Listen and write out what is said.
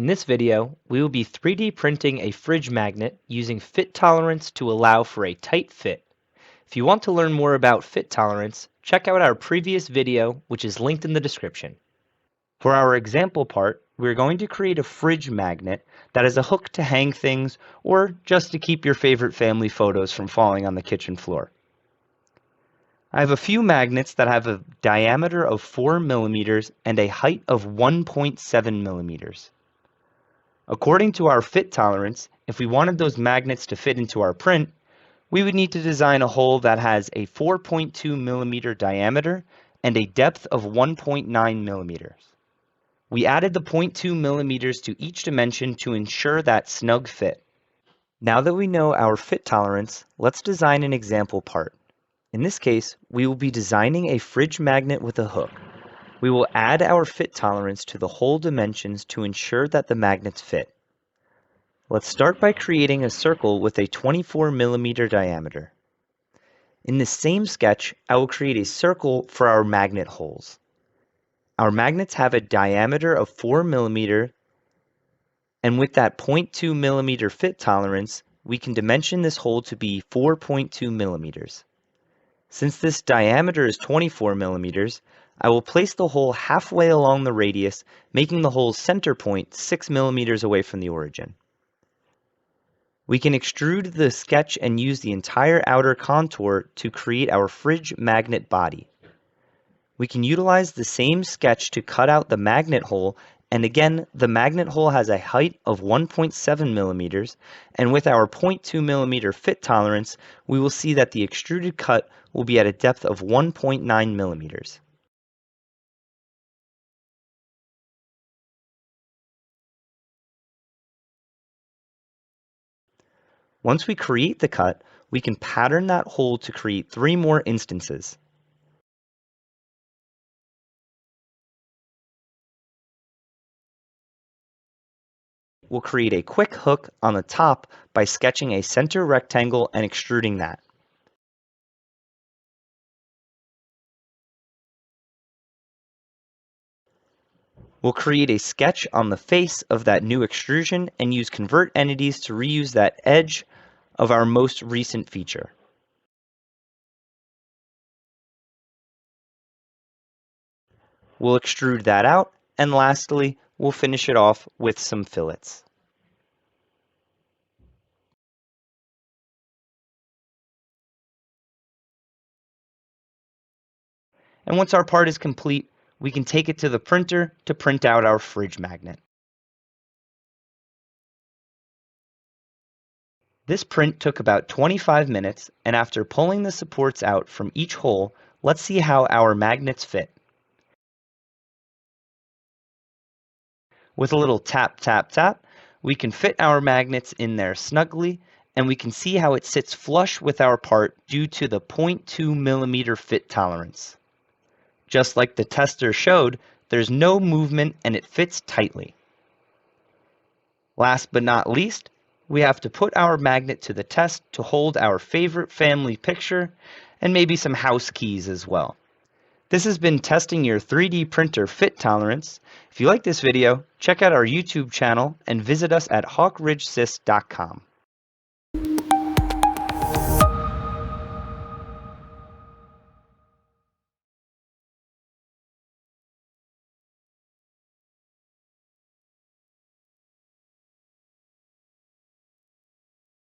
this video, we will be 3D printing a fridge magnet using fit tolerance to allow for a tight fit. If you want to learn more about fit tolerance, check out our previous video, which is linked in the description. For our example part, we're going to create a fridge magnet that is a hook to hang things or just to keep your favorite family photos from falling on the kitchen floor. I have a few magnets that have a diameter of 4 millimeters and a height of 1.7 millimeters. According to our fit tolerance, if we wanted those magnets to fit into our print, we would need to design a hole that has a 4.2 millimeter diameter and a depth of 1.9 millimeters. We added the 0.2 millimeters to each dimension to ensure that snug fit. Now that we know our fit tolerance, let's design an example part. In this case, we will be designing a fridge magnet with a hook. We will add our fit tolerance to the hole dimensions to ensure that the magnets fit. Let's start by creating a circle with a 24 millimeter diameter. In the same sketch, I will create a circle for our magnet holes. Our magnets have a diameter of 4 millimeter, and with that 0.2 millimeter fit tolerance, we can dimension this hole to be 4.2 millimeters. Since this diameter is 24 millimeters, I will place the hole halfway along the radius, making the hole's center point 6 millimeters away from the origin. We can extrude the sketch and use the entire outer contour to create our fridge magnet body. We can utilize the same sketch to cut out the magnet hole, and again, the magnet hole has a height of 1.7 millimeters, and with our 0.2 millimeter fit tolerance, we will see that the extruded cut will be at a depth of 1.9 millimeters. Once we create the cut, we can pattern that hole to create 3 more instances. We'll create a quick hook on the top by sketching a center rectangle and extruding that. We'll create a sketch on the face of that new extrusion and use convert entities to reuse that edge of our most recent feature. We'll extrude that out, and lastly, we'll finish it off with some fillets. And once our part is complete, we can take it to the printer to print out our fridge magnet. This print took about 25 minutes, and after pulling the supports out from each hole, let's see how our magnets fit. With a little tap, tap, tap, we can fit our magnets in there snugly, and we can see how it sits flush with our part due to the 0.2 millimeter fit tolerance. Just like the tester showed, there's no movement and it fits tightly. Last but not least, we have to put our magnet to the test to hold our favorite family picture and maybe some house keys as well. This has been testing your 3D printer fit tolerance. If you like this video, check out our YouTube channel and visit us at hawkridgesys.com.